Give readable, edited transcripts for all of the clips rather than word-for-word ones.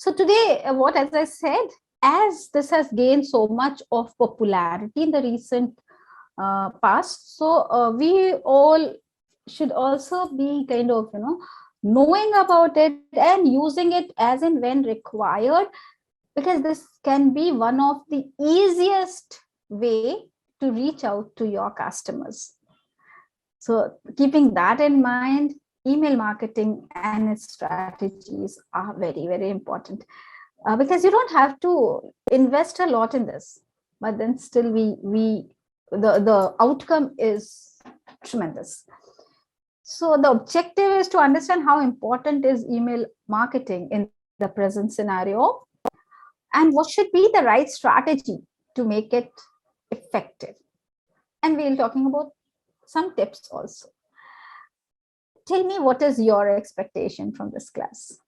So today, what, as I said, as this has gained so much of popularity in the recent past, so we all should also be kind of, knowing about it and using it as and when required, because this can be one of the easiest way to reach out to your customers. So keeping that in mind, email marketing and its strategies are very, very important, because you don't have to invest a lot in this, but then still the outcome is tremendous. So the objective is to understand how important is email marketing in the present scenario, and what should be the right strategy to make it effective. And we'll talking about some tips also. Tell me, what is your expectation from this class?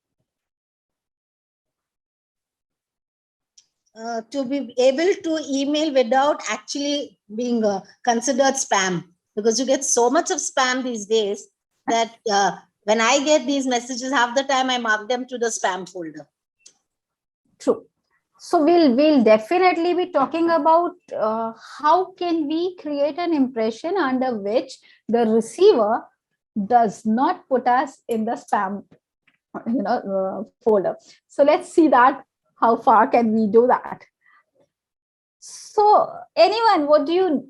To be able to email without actually being considered spam, because you get so much of spam these days that when I get these messages, half the time I mark them to the spam folder. True. So we'll definitely be talking about how can we create an impression under which the receiver does not put us in the spam folder. So let's see that, how far can we do that. So anyone, what do you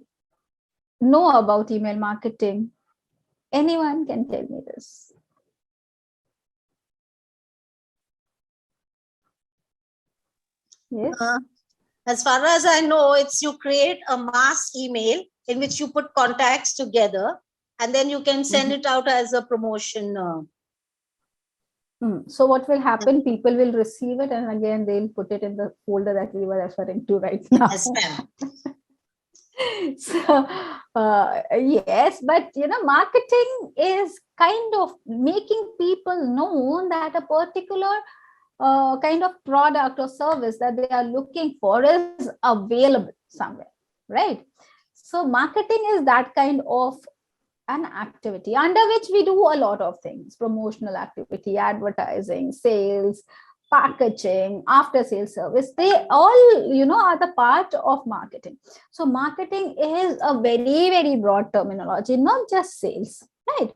know about email marketing? Anyone can tell me this? Yes. As far as I know, it's you create a mass email in which you put contacts together, and then you can send it out as a promotion. So what will happen? People will receive it, and again they'll put it in the folder that we were referring to right now. Spam. So yes, but marketing is kind of making people know that a particular kind of product or service that they are looking for is available somewhere, right? So marketing is that kind of an activity under which we do a lot of things: promotional activity, advertising, sales, packaging, after sales service. They all are the part of marketing. So marketing is a very, very broad terminology, not just sales, right?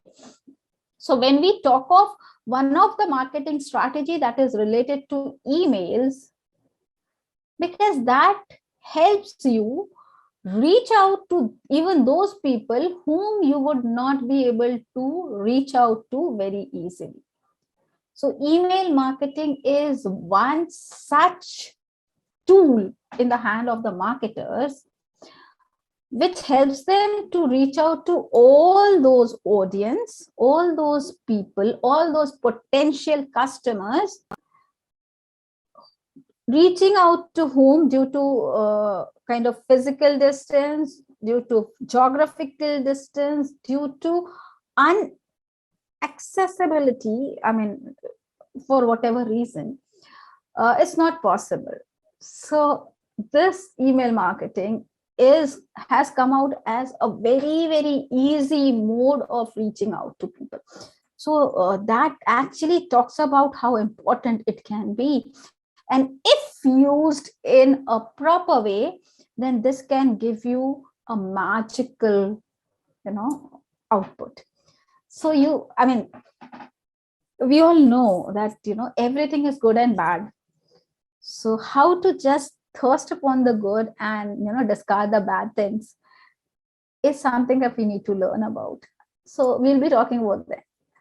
So when we talk of one of the marketing strategy that is related to emails, because that helps you reach out to even those people whom you would not be able to reach out to very easily. So email marketing is one such tool in the hand of the marketers, which helps them to reach out to all those audience, all those people, all those potential customers, reaching out to whom due to kind of physical distance, due to geographical distance, due to unaccessibility, I mean, for whatever reason, it's not possible. So this email marketing has come out as a very, very easy mode of reaching out to people. So that actually talks about how important it can be. And if used in a proper way, then this can give you a magical, output. So we all know that, everything is good and bad. So how to just thirst upon the good and, discard the bad things is something that we need to learn about. So we'll be talking about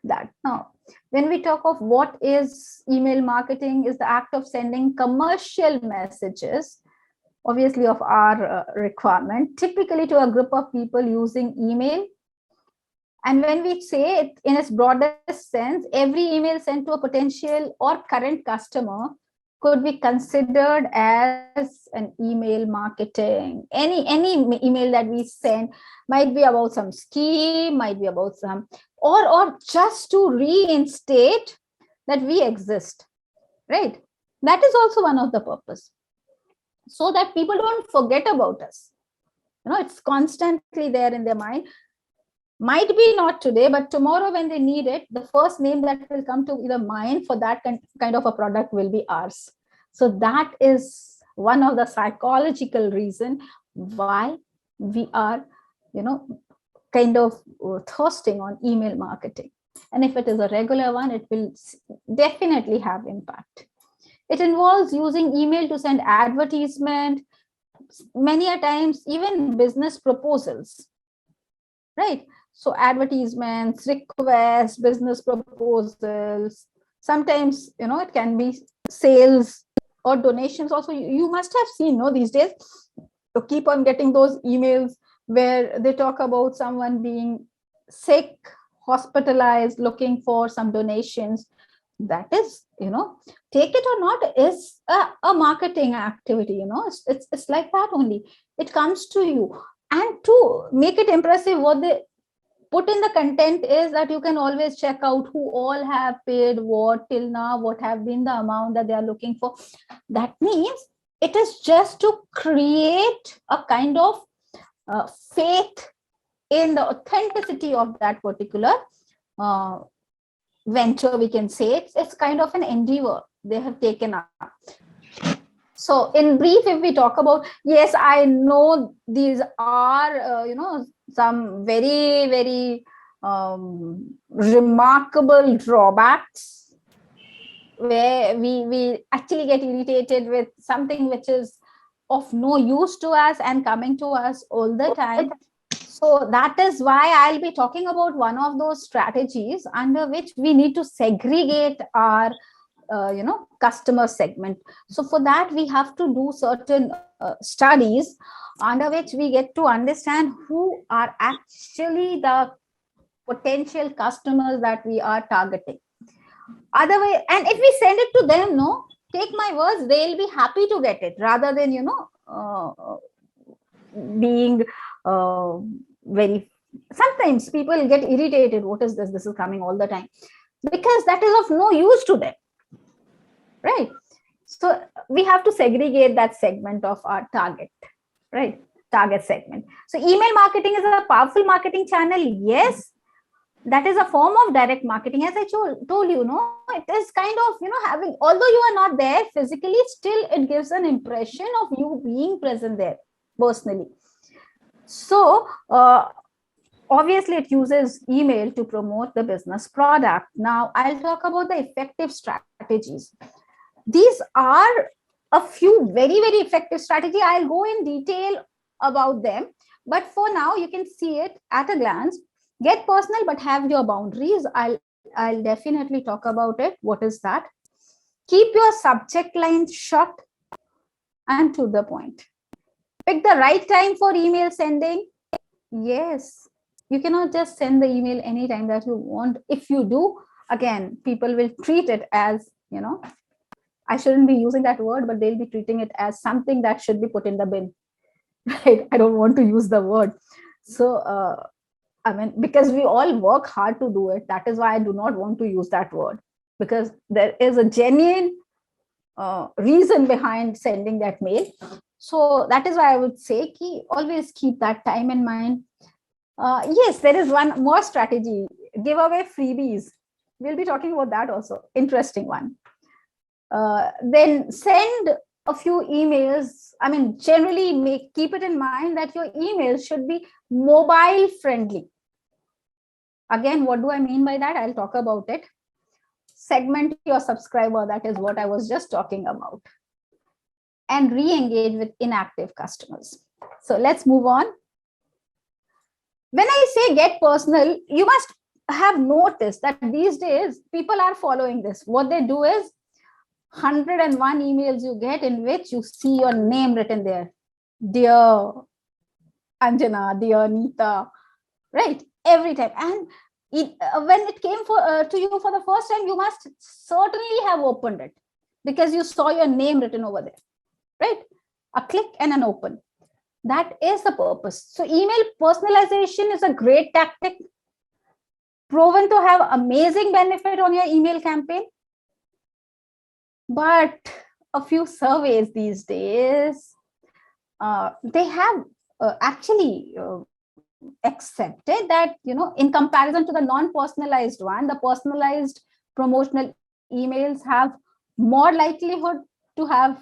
that now. When we talk of what is email marketing, is the act of sending commercial messages, obviously of our requirement, typically to a group of people using email. And when we say it in its broadest sense, every email sent to a potential or current customer could be considered as an email marketing. Any email that we send might be about some scheme, might be about some, or just to reinstate that we exist, right? That is also one of the purpose, so that people don't forget about us. It's constantly there in their mind. Might be not today, but tomorrow when they need it, the first name that will come to the mind for that kind of a product will be ours. So that is one of the psychological reason why we are, kind of thirsting on email marketing. And if it is a regular one, it will definitely have impact. It involves using email to send advertisement, many a times even business proposals, right? So advertisements, requests, business proposals, sometimes, it can be sales or donations also. You must have seen, no, these days you keep on getting those emails where they talk about someone being sick, hospitalized, looking for some donations. That is, take it or not, is a marketing activity. It's like that only. It comes to you, and to make it impressive, what they put in the content is that you can always check out who all have paid what till now, what have been the amount that they are looking for. That means it is just to create a kind of faith in the authenticity of that particular uh, venture, we can say. It's kind of an endeavor they have taken up. So in brief, if we talk about, yes, I know these are, some very, very remarkable drawbacks, where we actually get irritated with something which is of no use to us and coming to us all the time. So that is why I'll be talking about one of those strategies under which we need to segregate our customer segment. So for that, we have to do certain studies under which we get to understand who are actually the potential customers that we are targeting. Otherwise, and if we send it to them, no, take my words, they'll be happy to get it, rather than being very, sometimes people get irritated, what is this is coming all the time, because that is of no use to them, right? So we have to segregate that segment of our target, right? Target segment. So email marketing is a powerful marketing channel, yes. That is a form of direct marketing, as I told you, no, it is kind of, having, although you are not there physically, still it gives an impression of you being present there personally. So obviously it uses email to promote the business product. Now I'll talk about the effective strategies. These are a few very, very effective strategy. I'll go in detail about them, but for now you can see it at a glance. Get personal, but have your boundaries. I'll definitely talk about it. What is that? Keep your subject lines short and to the point. Pick the right time for email sending. Yes, you cannot just send the email anytime that you want. If you do, again, people will treat it as, I shouldn't be using that word, but they'll be treating it as something that should be put in the bin. Right? I don't want to use the word. So, I mean, because we all work hard to do it. That is why I do not want to use that word, because there is a genuine reason behind sending that mail. So that is why I would say always keep that time in mind. Yes, there is one more strategy: give away freebies. We'll be talking about that also. Interesting one. Then send a few emails. I mean, generally keep it in mind that your emails should be mobile friendly. Again, what do I mean by that? I'll talk about it. Segment your subscriber. That is what I was just talking about. And re-engage with inactive customers. So let's move on. When I say get personal, you must have noticed that these days people are following this. What they do is 101 emails you get in which you see your name written there. Dear Anjana, dear Neeta, right? Every time. And when it came to you for the first time, you must certainly have opened it because you saw your name written over there, right? A click and an open. That is the purpose. So email personalization is a great tactic, proven to have amazing benefit on your email campaign. But a few surveys these days, they have actually accepted that, in comparison to the non-personalized one, the personalized promotional emails have more likelihood to have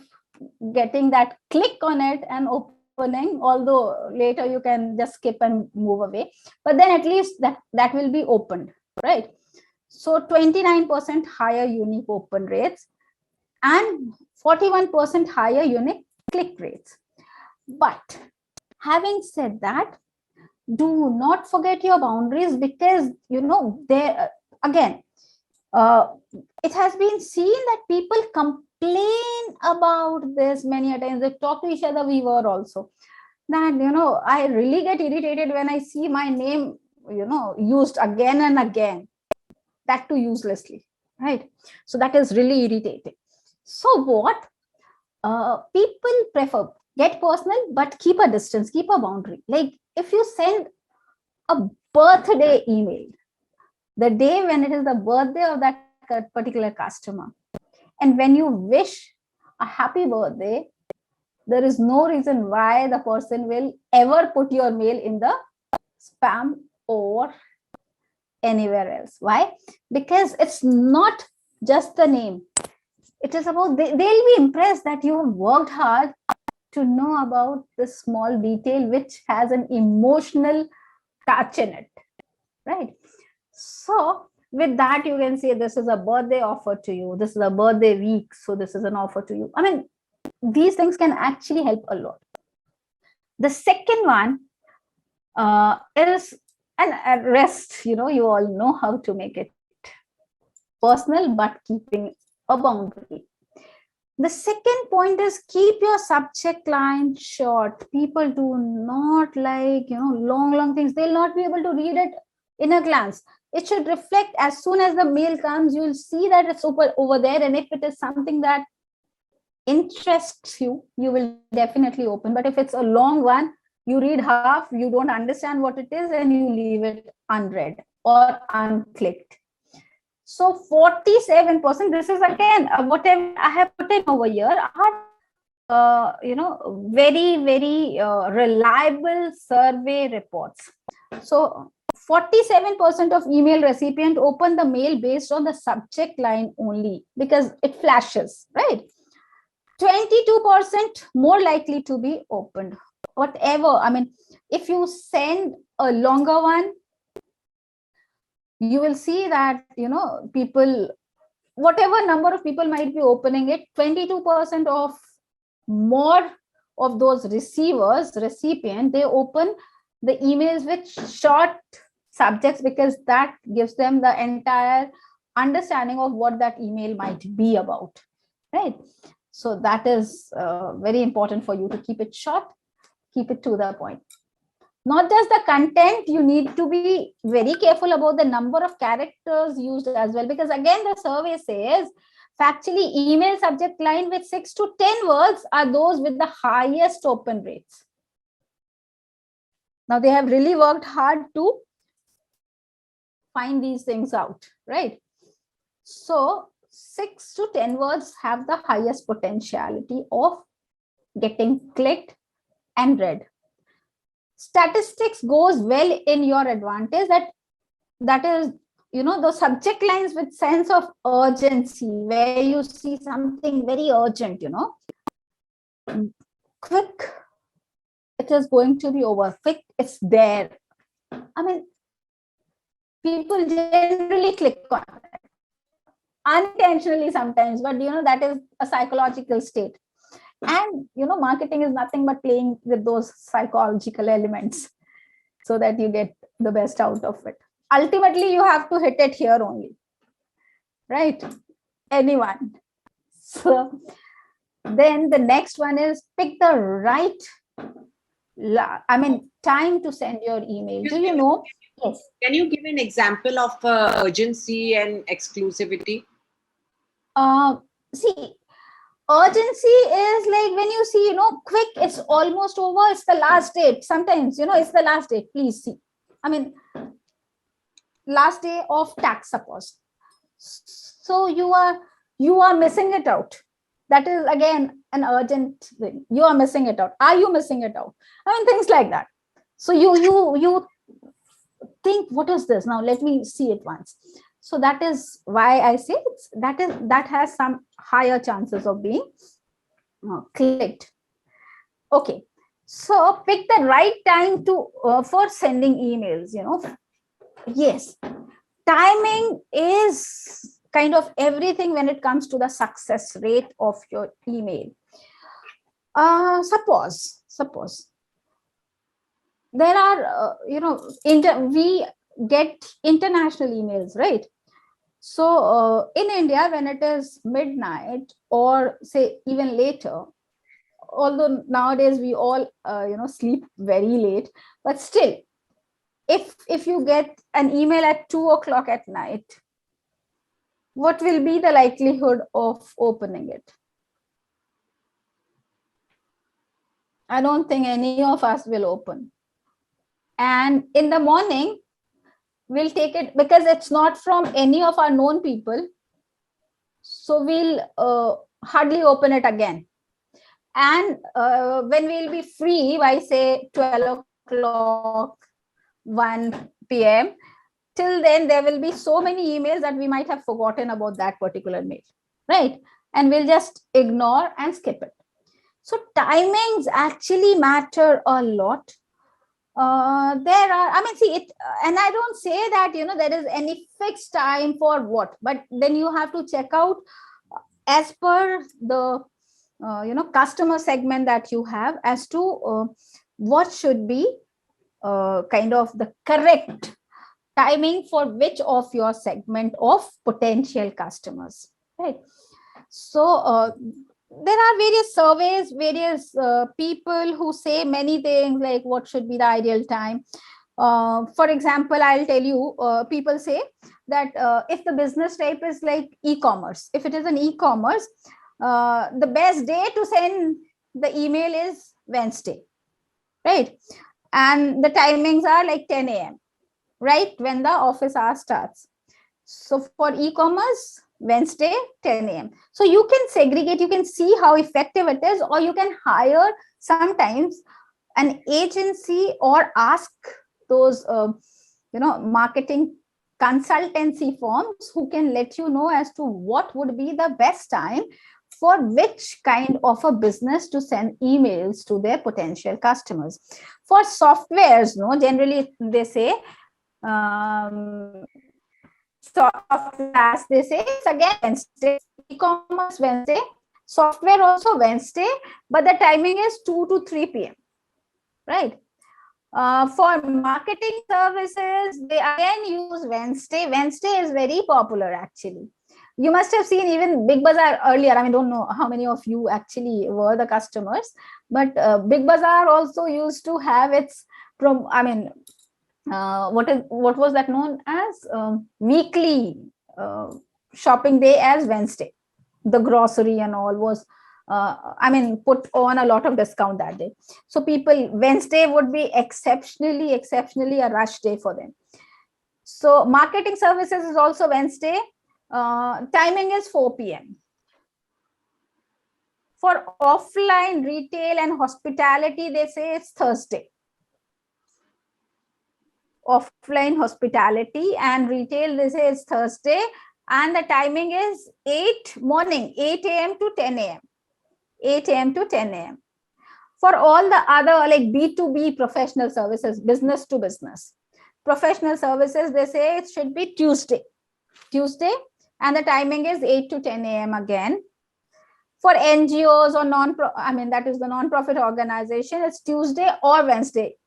getting that click on it and opening, although later you can just skip and move away, but then at least that will be opened, right? So 29% higher unique open rates and 41% higher unique click rates. But having said that, do not forget your boundaries, because there again, it has been seen that people complain about this many a times. They talk to each other. We were also that I really get irritated when I see my name used again and again, that too uselessly, right? So that is really irritating. So what people prefer, get personal but keep a distance, keep a boundary. Like if you send a birthday email the day when it is the birthday of that particular customer, and when you wish a happy birthday, there is no reason why the person will ever put your mail in the spam or anywhere else. Why? Because it's not just the name. It is about, they'll be impressed that you have worked hard to know about this small detail which has an emotional touch in it, right? So with that, you can say this is a birthday offer to you, this is a birthday week, so this is an offer to you. I mean, these things can actually help a lot. The second one is an rest. You all know how to make it personal but keeping a boundary. The second point is keep your subject line short. People do not like long things. They'll not be able to read it in a glance. It should reflect as soon as the mail comes, you'll see that it's over there, and if it is something that interests you, you will definitely open. But if it's a long one, you read half, you don't understand what it is, and you leave it unread or unclicked. So 47%, this is again whatever I have put in over here are very reliable survey reports. So 47% of email recipient open the mail based on the subject line only because it flashes, right? 22% more likely to be opened. Whatever, I mean, if you send a longer one, you will see that people, whatever number of people might be opening it, 22% of more of those recipient, they open the emails with short subjects because that gives them the entire understanding of what that email might be about, right? So that is very important for you to keep it short, keep it to the point. Not just the content, you need to be very careful about the number of characters used as well, because again, the survey says factually email subject line with 6 to 10 words are those with the highest open rates. Now they have really worked hard to find these things out, right? So 6 to 10 words have the highest potentiality of getting clicked and read. Statistics goes well in your advantage, that is the subject lines with sense of urgency, where you see something very urgent, quick, it is going to be over. Quick, it's there. I mean, people generally click on it unintentionally sometimes, but that is a psychological state. And marketing is nothing but playing with those psychological elements so that you get the best out of it. Ultimately, you have to hit it here only, right? Anyone. So then the next one is pick the right time to send your email. Do you know? Yes. Can you give an example of urgency and exclusivity? See, urgency is like when you see, quick, it's almost over, it's the last date. Sometimes, it's the last date. Please see. I mean, last day of tax, suppose. So you are missing it out. That is again an urgent thing. You are missing it out. Are you missing it out? I mean, things like that. So you think, what is this? Now let me see it once. So that is why I say that has some higher chances of being clicked. Okay, so pick the right time to for sending emails. Yes, timing is kind of everything when it comes to the success rate of your email. Suppose there are we get international emails, right? So in India, when it is midnight or say even later, although nowadays we all sleep very late, but still, if you get an email at 2 o'clock at night, what will be the likelihood of opening it? I don't think any of us will open. And in the morning, we'll take it because it's not from any of our known people. So we'll hardly open it again. And when we'll be free by say 12 o'clock, 1 p.m., till then there will be so many emails that we might have forgotten about that particular mail, right? And we'll just ignore and skip it. So timings actually matter a lot. There are, I mean, see it, and I don't say that there is any fixed time for what, but then you have to check out as per the customer segment that you have as to what should be kind of the correct timing for which of your segment of potential customers, right? So there are various surveys, various people who say many things like what should be the ideal time. For example, I'll tell you, people say that if the business type is like e-commerce, if it is an e-commerce, the best day to send the email is Wednesday, right? And the timings are like 10 a.m., right? When the office hour starts. So for e-commerce, Wednesday, 10 a.m. So you can segregate, you can see how effective it is, or you can hire sometimes an agency or ask those, marketing consultancy firms who can let you know as to what would be the best time for which kind of a business to send emails to their potential customers. For softwares, generally they say, software as they say, it's again Wednesday, e-commerce Wednesday, software also Wednesday, but the timing is 2 to 3 p.m., right? For marketing services, they again use Wednesday. Wednesday is very popular actually. You must have seen even Big Bazaar earlier. I mean, don't know how many of you actually were the customers, but Big Bazaar also used to have its what was that known as weekly shopping day as Wednesday. The grocery and all was put on a lot of discount that day. So people, Wednesday would be exceptionally a rush day for them. So marketing services is also Wednesday. Timing is 4 p.m. For offline retail and hospitality, they say it's Thursday. Offline hospitality and retail, they say it's Thursday, and the timing is 8 a.m. to 10 a.m. 8 a.m. to 10 a.m. For all the other like B2B professional services, business to business professional services, they say it should be Tuesday, and the timing is 8 to 10 a.m. again. For NGOs or that is the non-profit organization, it's Tuesday or Wednesday.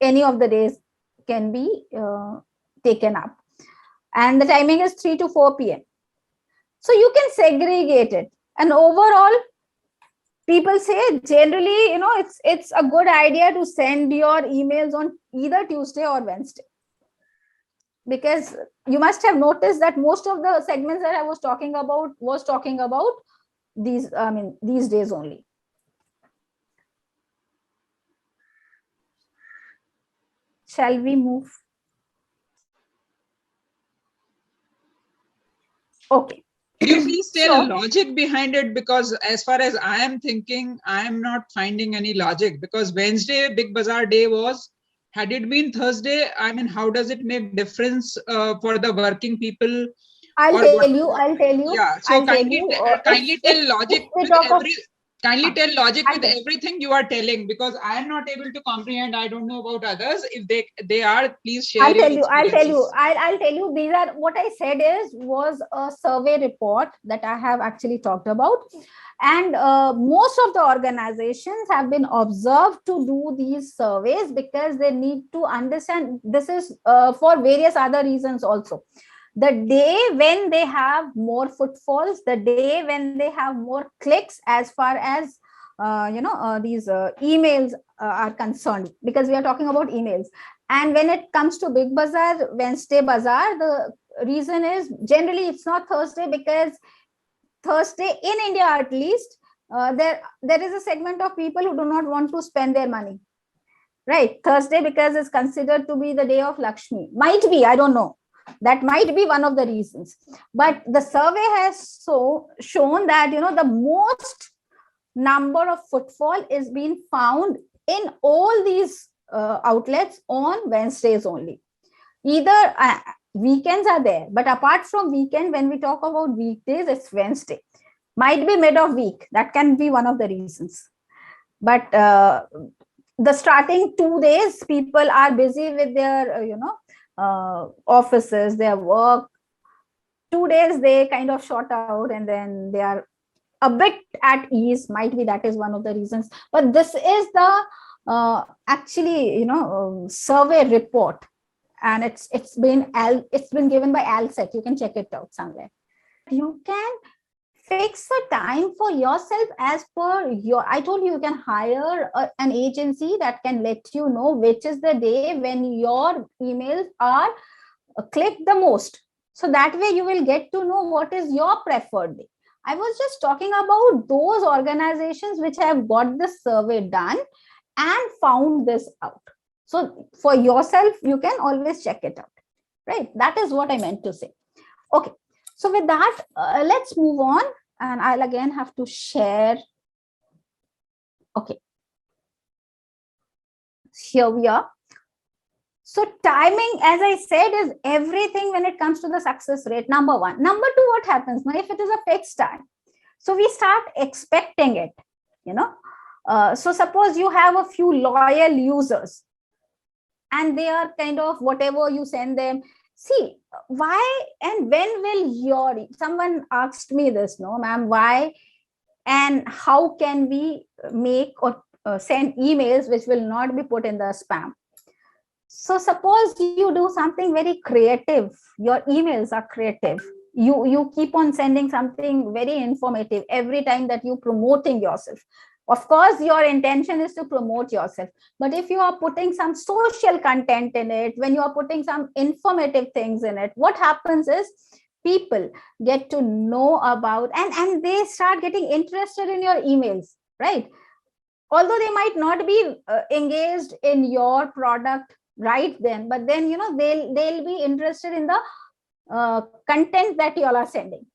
Any of the days can be taken up, and the timing is 3 to 4 p.m. So you can segregate it, and overall people say generally it's a good idea to send your emails on either Tuesday or Wednesday, because you must have noticed that most of the segments that I was talking about these days only. Shall we move? Okay. Can you please tell logic behind it? Because as far as I am thinking, I am not finding any logic, because Wednesday Big Bazaar day was, had it been Thursday, I mean, how does it make difference for the working people? I'll Or what? tell you. I'll tell you. Yeah. So I'll tell you. kindly tell If logic we with talk of, every. Kindly tell logic I'll with tell. everything you are telling, because I am not able to comprehend. I don't know about others. If they are, please share I'll your tell you. I'll tell you. experiences. I'll tell you. These are what I said was a survey report that I have actually talked about, and most of the organizations have been observed to do these surveys because they need to understand. This is for various other reasons also. The day when they have more footfalls, the day when they have more clicks as far as these emails are concerned, because we are talking about emails. And when it comes to Big Bazaar, Wednesday Bazaar, the reason is generally it's not Thursday, because Thursday in India at least, there is a segment of people who do not want to spend their money. Right, Thursday, because it's considered to be the day of Lakshmi. Might be, I don't know. That might be one of the reasons. But the survey has shown that the most number of footfall is being found in all these outlets on Wednesdays only. Either weekends are there, but apart from weekend, when we talk about weekdays, it's Wednesday. Might be mid of week. That can be one of the reasons. But the starting 2 days, people are busy with their offices, their work. 2 days they kind of short out, and then they are a bit at ease. Might be that is one of the reasons. But this is the actually survey report, and it's been given by Alset. You can check it out somewhere. You can fix a time for yourself as per your. I told you can hire an agency that can let you know which is the day when your emails are clicked the most. So that way you will get to know what is your preferred day. I was just talking about those organizations which have got the survey done and found this out. So for yourself, you can always check it out. Right? That is what I meant to say. Okay. So with that, let's move on, and I'll again have to share. Okay. Here we are. So timing, as I said, is everything when it comes to the success rate, number one. Number two, what happens now if it is a fixed time? So we start expecting it, so suppose you have a few loyal users and they are kind of whatever you send them. See, why and when will someone asked me this, no, ma'am, why and how can we make or send emails which will not be put in the spam? So suppose you do something very creative, your emails are creative. You keep on sending something very informative every time that you promoting yourself. Of course, your intention is to promote yourself. But if you are putting some social content in it, when you are putting some informative things in it, what happens is people get to know about and they start getting interested in your emails, right? Although they might not be engaged in your product right then, but then they'll be interested in the content that you all are sending.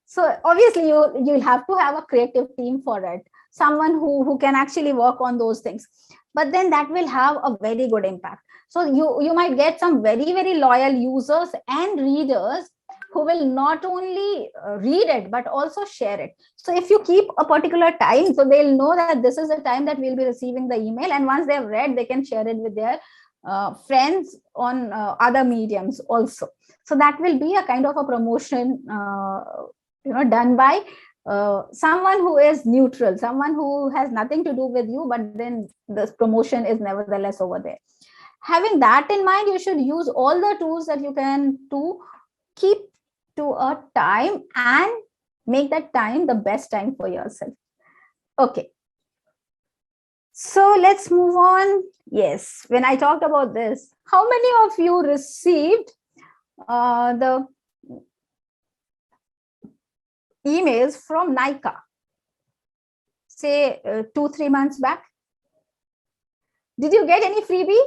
So obviously you'll have to have a creative team for it, someone who can actually work on those things, but then that will have a very good impact. So you might get some very, very loyal users and readers who will not only read it but also share it. So if you keep a particular time, so they'll know that this is the time that we'll be receiving the email, and once they've read, they can share it with their friends on other mediums also. So that will be a kind of a promotion done by someone who is neutral, someone who has nothing to do with you, but then this promotion is nevertheless over there. Having that in mind, you should use all the tools that you can to keep to a time and make that time the best time for yourself. Okay. So let's move on. Yes, when I talked about this, how many of you received the emails from Nika, say 2-3 months back? Did you get any freebie?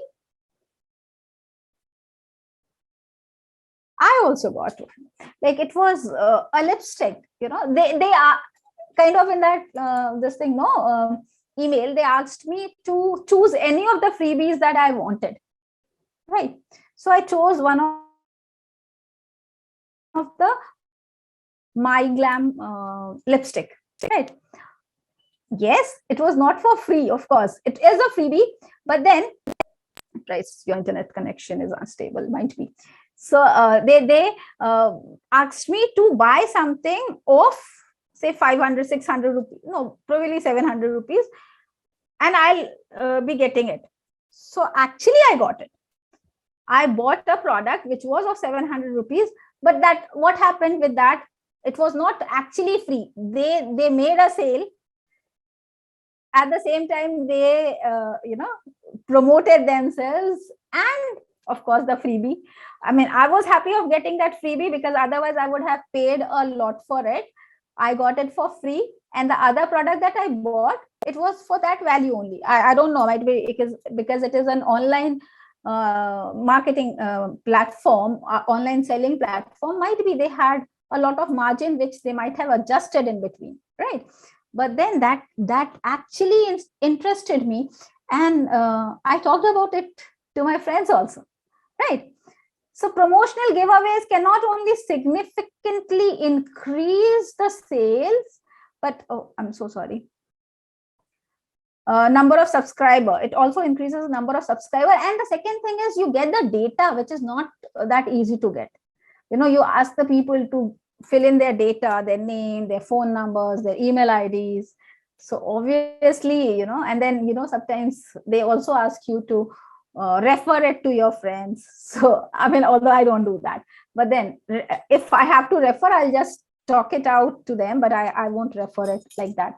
I also got one. Like it was a lipstick, they are kind of in that this thing, no, email, they asked me to choose any of the freebies that I wanted, right? So I chose one of the My Glam lipstick, right? Yes, it was not for free, of course. It is a freebie, but then price, your internet connection is unstable, might be. So they asked me to buy something of say 500, 600 rupees, no, probably 700 rupees, and I'll be getting it. So actually I got it. I bought a product which was of 700 rupees, but that what happened with that, it was not actually free. They made a sale. At the same time, they promoted themselves, and of course the freebie. I mean, I was happy of getting that freebie because otherwise I would have paid a lot for it. I got it for free, and the other product that I bought, it was for that value only. I don't know, might be because it is an online marketing platform, online selling platform. Might be they had a lot of margin which they might have adjusted in between, right? But then that actually interested me, and I talked about it to my friends also, right? So promotional giveaways cannot only significantly increase the sales, but I'm so sorry, number of subscriber. It also increases the number of subscriber, and the second thing is you get the data, which is not that easy to get. You ask the people to fill in their data, their name, their phone numbers, their email IDs. So obviously, and then, sometimes they also ask you to refer it to your friends. So, I mean, although I don't do that, but then if I have to refer, I'll just talk it out to them, but I won't refer it like that.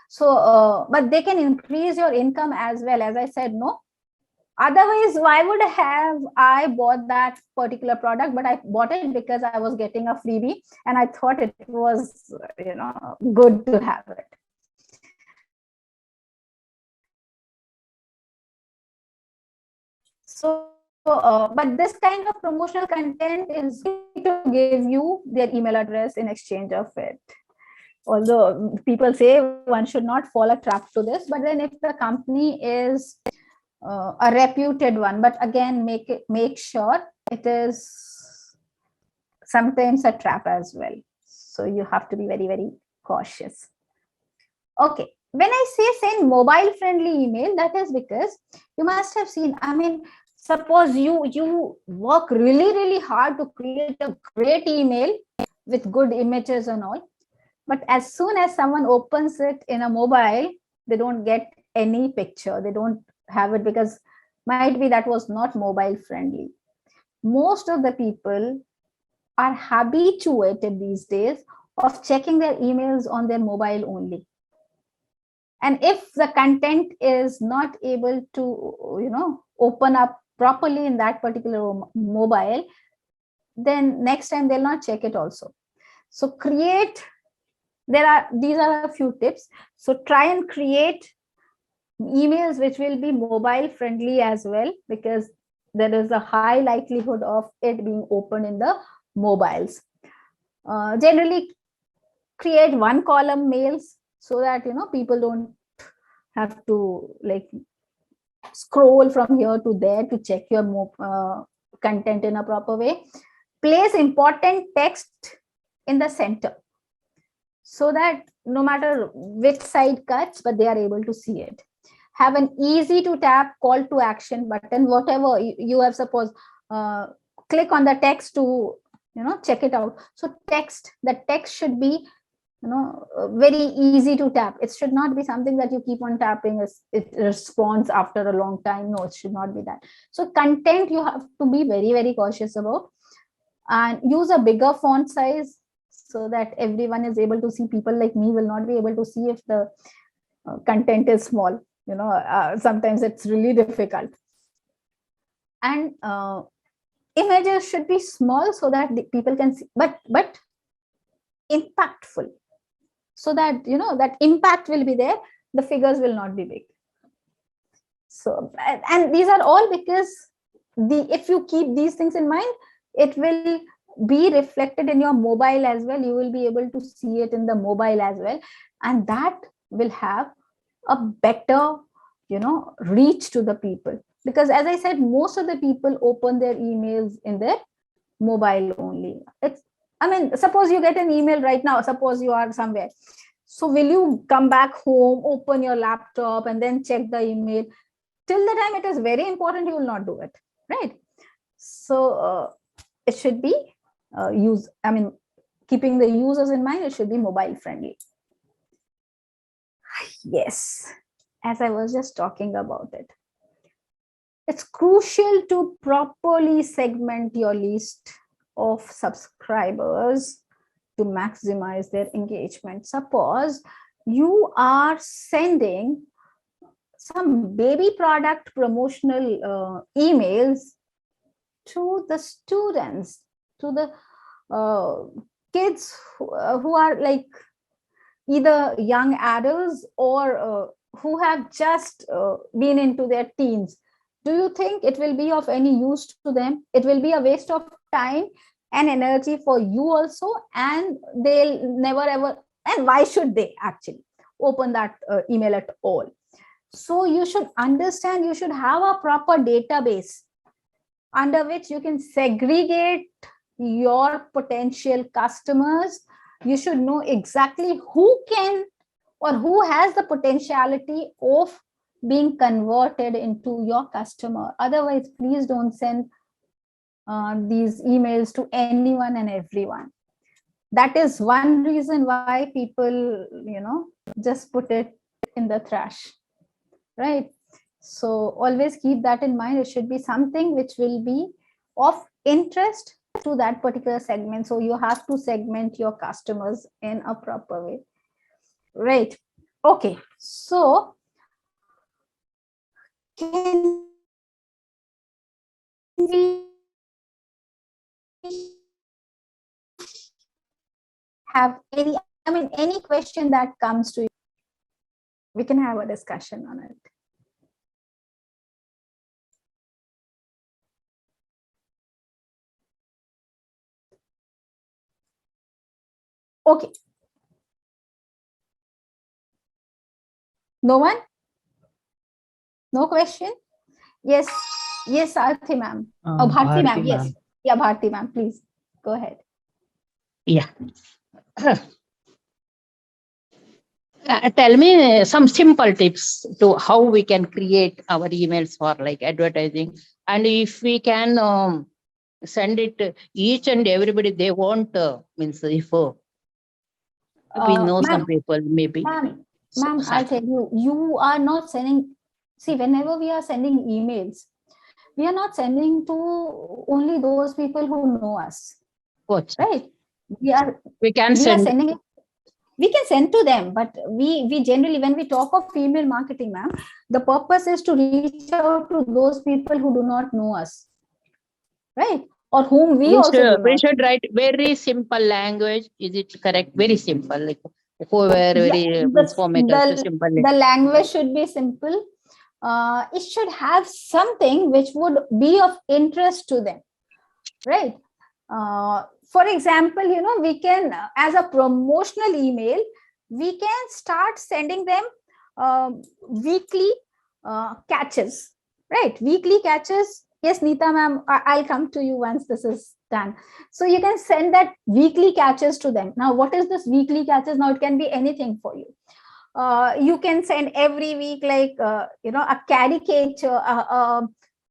So, but they can increase your income as well. As I said, no, otherwise, why would I bought that particular product? But I bought it because I was getting a freebie, and I thought it was, good to have it. So, but this kind of promotional content is going to give you their email address in exchange of it. Although people say one should not fall a trap to this, but then if the company is a reputed one, but again, make sure it is sometimes a trap as well. So you have to be very, very cautious. Okay, when I say send mobile friendly email, that is because you must have seen, I mean, suppose you work really, really hard to create a great email with good images and all, but as soon as someone opens it in a mobile, they don't get any picture. They don't have it because might be that was not mobile friendly. Most of the people are habituated these days of checking their emails on their mobile only. And if the content is not able to, open up properly in that particular mobile, then next time they'll not check it also. So these are a few tips. So try and create emails which will be mobile friendly as well, because there is a high likelihood of it being opened in the mobiles. Generally create one column mails so that people don't have to like scroll from here to there to check your content in a proper way. Place important text in the center so that no matter which side cuts, but they are able to see it. Have an easy to tap call to action button, whatever you have, suppose click on the text to check it out. So the text should be very easy to tap. It should not be something that you keep on tapping as it responds after a long time. No, it should not be that. So content you have to be very, very cautious about, and use a bigger font size so that everyone is able to see. People like me will not be able to see if the content is small. Sometimes it's really difficult. And images should be small so that people can see, but impactful, so that that impact will be there. The figures will not be big. So, and these are all because if you keep these things in mind, it will be reflected in your mobile as well. You will be able to see it in the mobile as well, and that will have a better, reach to the people. Because as I said, most of the people open their emails in their mobile only. Suppose you get an email right now, suppose you are somewhere. So will you come back home, open your laptop and then check the email? Till the time it is very important, you will not do it, right? So it should be keeping the users in mind, it should be mobile friendly. Yes, as I was just talking about it. It's crucial to properly segment your list of subscribers to maximize their engagement. Suppose you are sending some baby product promotional emails to the students, to the kids who are like either young adults or who have just been into their teens. Do you think it will be of any use to them? It will be a waste of time and energy for you also, and they'll never ever, and why should they actually open that email at all? So you should understand, you should have a proper database under which you can segregate your potential customers. You should know exactly who can or who has the potentiality of being converted into your customer. Otherwise, please don't send these emails to anyone and everyone. That is one reason why people, just put it in the trash, right? So always keep that in mind. It should be something which will be of interest to that particular segment. So you have to segment your customers in a proper way, right? Okay, so can we have any question that comes to you? We can have a discussion on it. Okay. No one? No question? Yes, Arthi ma'am. Bharti ma'am, yes. Yeah, Bharti ma'am, please go ahead. Yeah. Tell me some simple tips to how we can create our emails for like advertising, and if we can send it each and everybody they want, means if we know some people maybe. Ma'am, I'll tell you, you are not sending. See, whenever we are sending emails, we are not sending to only those people who know us, right? We can send. We can send to them, but we generally, when we talk of email marketing, ma'am, the purpose is to reach out to those people who do not know us, right? Or whom we should write very simple language. Is it correct? Very simple, like the language should be simple. It should have something which would be of interest to them, right? For example, we can, as a promotional email, we can start sending them weekly catches, right? Weekly catches. Yes, Neeta ma'am, I'll come to you once this is done. So you can send that weekly catches to them. Now, what is this weekly catches? Now, it can be anything for you. You can send every week, like, a caricature,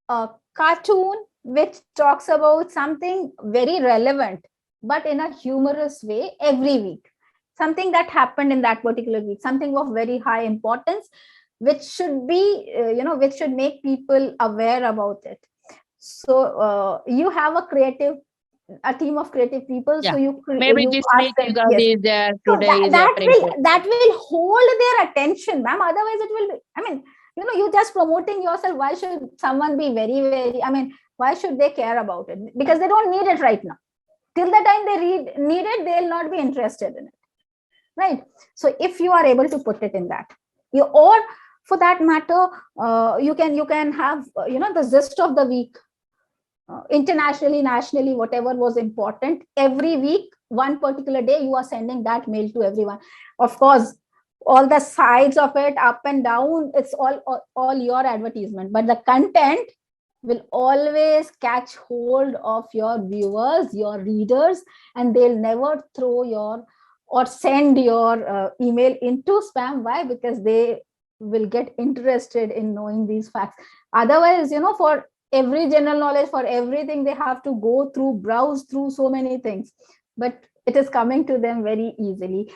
a cartoon, which talks about something very relevant, but in a humorous way every week. Something that happened in that particular week, something of very high importance, which should be, which should make people aware about it. So you have a team of creative people. Yeah. So you maybe you this ask week them, yes. is there, today So is that will hold their attention, ma'am. Otherwise, it will be, you're just promoting yourself. Why should someone be very, why should they care about it? Because they don't need it right now. Till the time they need it, they'll not be interested in it, right? So if you are able to put it in that, or for that matter, you can have, the gist of the week, internationally, nationally, whatever was important, every week, one particular day, you are sending that mail to everyone. Of course, all the sides of it, up and down, it's all your advertisement, but the content will always catch hold of your viewers, your readers, and they'll never throw your or send your email into spam. Why? Because they will get interested in knowing these facts. Otherwise, for every general knowledge, for everything, they have to go through, browse through so many things, but it is coming to them very easily,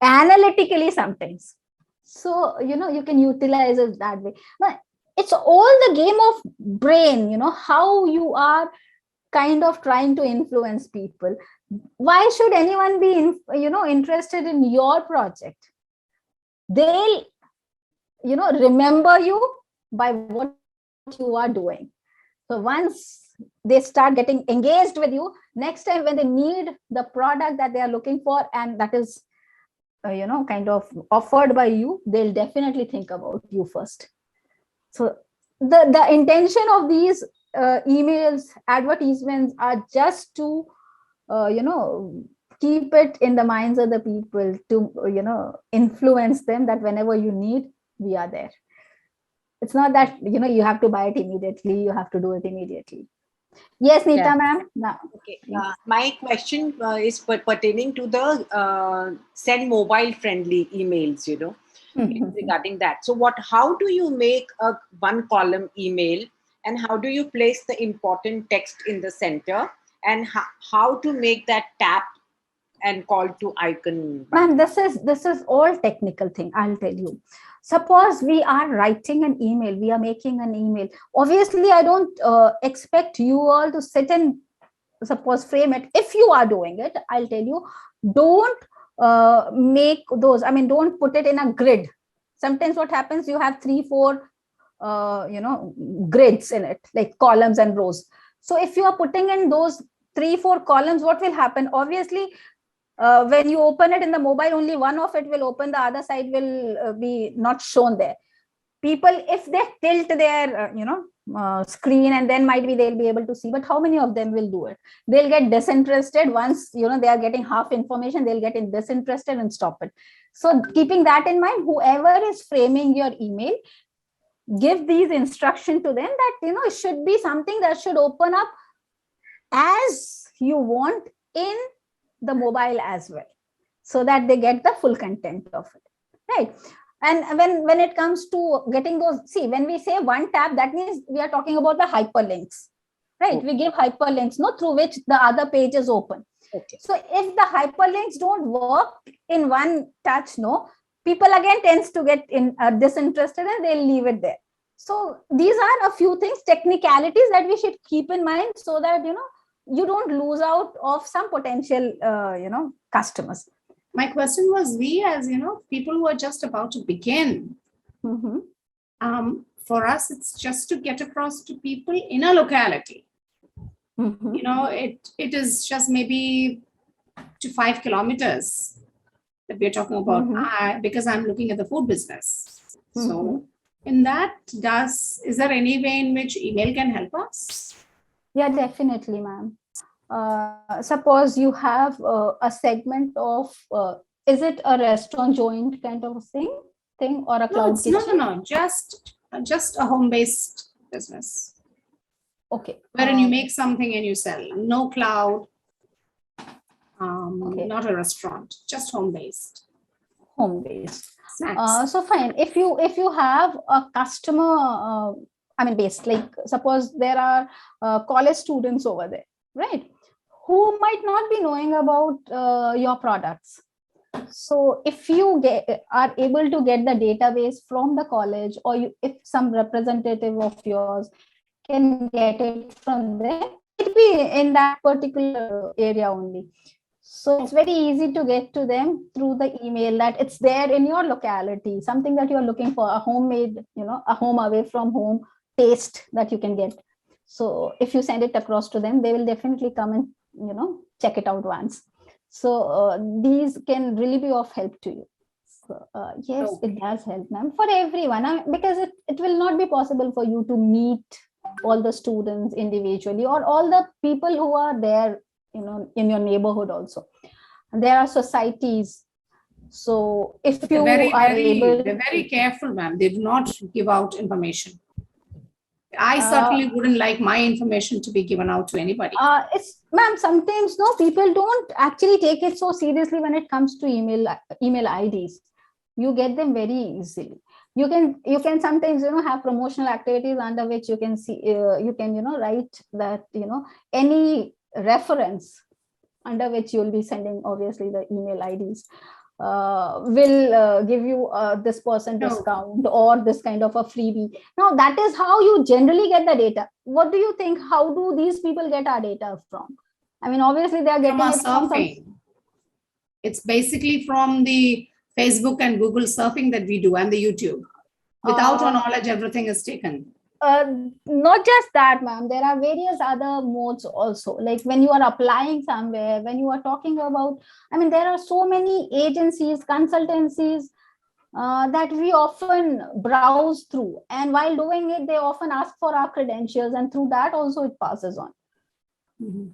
analytically sometimes. So you can utilize it that way. But it's all the game of brain, how you are kind of trying to influence people. Why should anyone be interested in your project? They'll remember you by what you are doing. So once they start getting engaged with you, next time when they need the product that they are looking for, and that is kind of offered by you, they'll definitely think about you first. So the intention of these emails, advertisements are just to keep it in the minds of the people, to influence them that whenever you need, we are there. It's not that you have to buy it immediately, you have to do it immediately. Yes, Neeta, Yeah. ma'am. Now, Okay. My question is pertaining to the send mobile friendly emails, regarding that. So how do you make a one column email, and how do you place the important text in the center, and how to make that tap and call to icon? ma'am, this is all technical thing, I'll tell you. Suppose we are writing an email, we are making an email. Obviously, I don't expect you all to sit and suppose frame it. If you are doing it, I'll tell you, don't make those, don't put it in a grid. Sometimes what happens, you have 3-4 grids in it, like columns and rows. So if you are putting in those 3-4 columns, what will happen? Obviously, when you open it in the mobile, only one of it will open, the other side will be not shown there. People, if they tilt their screen, and then might be they'll be able to see, but how many of them will do it? They'll get disinterested. Once they are getting half information, they'll get disinterested and stop it. So keeping that in mind, whoever is framing your email, give these instruction to them that it should be something that should open up as you want in the mobile as well, so that they get the full content of it, right? And when it comes to getting those, see, when we say one tab, that means we are talking about the hyperlinks, right? We give hyperlinks, through which the other page is open. Okay. So if the hyperlinks don't work in one touch, people again tends to get disinterested, and they'll leave it there. So these are a few things, technicalities that we should keep in mind, so that you don't lose out of some potential customers. My question was, we as people who are just about to begin, for us, it's just to get across to people in a locality. It is just maybe to 5 kilometers that we're talking about, because I'm looking at the food business. So in that, is there any way in which email can help us? Yeah, definitely, ma'am. Suppose you have a segment of, is it a restaurant joint kind of thing, or a cloud kitchen? No, just a home-based business. Okay. Wherein you make something and you sell. No cloud, not a restaurant, just home-based. Home-based. So fine. If you have a customer, based, like suppose there are college students over there, right, who might not be knowing about your products. So if you are able to get the database from the college, or if some representative of yours can get it from there, it be in that particular area only. So it's very easy to get to them through the email, that it's there in your locality, something that you're looking for, a homemade, a home away from home taste that you can get. So if you send it across to them, they will definitely come and check it out once. So these can really be of help to you. So, yes, it does help, ma'am, for everyone, because it will not be possible for you to meet all the students individually, or all the people who are there in your neighborhood also. And there are societies. So if They're you very, are very, able, they're very careful, ma'am. They do not give out information. I Uh, certainly wouldn't like my information to be given out to anybody. it's ma'am, sometimes no, people don't actually take it so seriously when it comes to email IDs. You get them very easily. You can sometimes have promotional activities under which you can see you can write that any reference under which you will be sending obviously the email IDs will give you this percent No. discount or this kind of a freebie. Now that is how you generally get the data. What do you think? How do these people get our data from? I mean, obviously they are From getting our it from some. surfing. It's basically from the Facebook and Google surfing that we do and the YouTube. Without our knowledge, everything is taken. Not just that, ma'am. There are various other modes also. Like when you are applying somewhere, when you are talking about, I mean, there are so many agencies, consultancies that we often browse through. And while doing it, they often ask for our credentials, and through that also it passes on. Mm-hmm.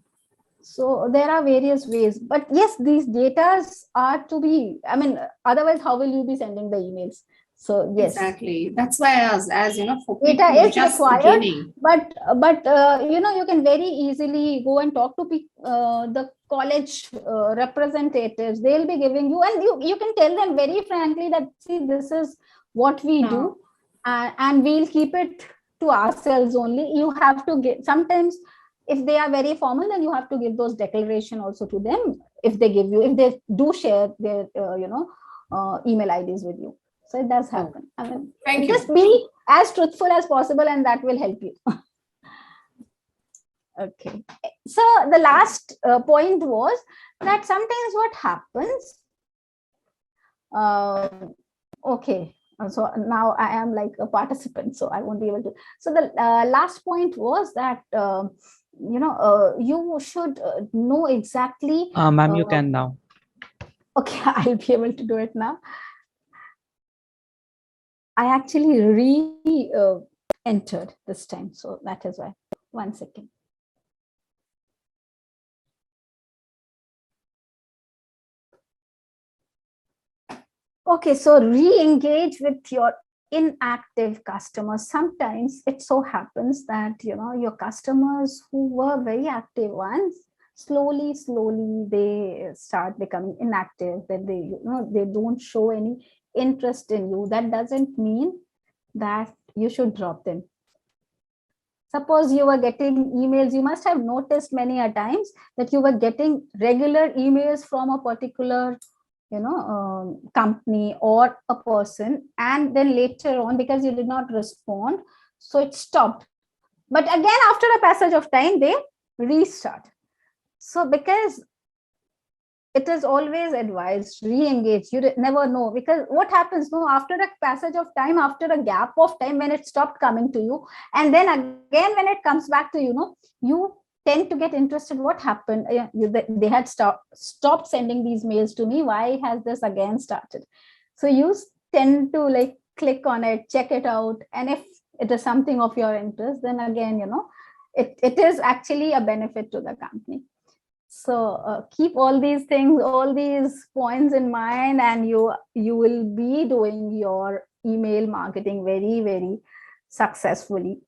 So there are various ways. But yes, these data are to be, I mean, otherwise, how will you be sending the emails? So yes, Exactly. That's why, as you know, for data people is just required, beginning. but you can very easily go and talk to the college representatives. They'll be giving you, and you can tell them very frankly that, see, this is what we do, and we'll keep it to ourselves only. You have to get, sometimes if they are very formal, then you have to give those declaration also to them if they do share their email IDs with you. So it does happen. I mean, Thank you. just be as truthful as possible, and that will help you. Okay. So the last point was that sometimes what happens. Okay. So now I am like a participant, so I won't be able to. So the last point was that you should know exactly. Ma'am, you can now. Okay, I'll be able to do it now. I actually re-entered this time, so that is why. 1 second. Okay, so re-engage with your inactive customers. Sometimes it so happens that your customers who were very active ones, slowly they start becoming inactive. That they don't show any interest in you. That doesn't mean that you should drop them. Suppose you were getting emails, you must have noticed many a times that you were getting regular emails from a particular company or a person, and then later on, because you did not respond, so it stopped. But again, after a passage of time, they restart. So because it is always advised, re-engage. You never know, because what happens after a passage of time, after a gap of time, when it stopped coming to you, and then again when it comes back to you tend to get interested. What happened? They had stopped sending these mails to me. Why has this again started? So you tend to like click on it, check it out, and if it is something of your interest, then again it is actually a benefit to the company. So keep all these things, all these points in mind, and you will be doing your email marketing very, very successfully.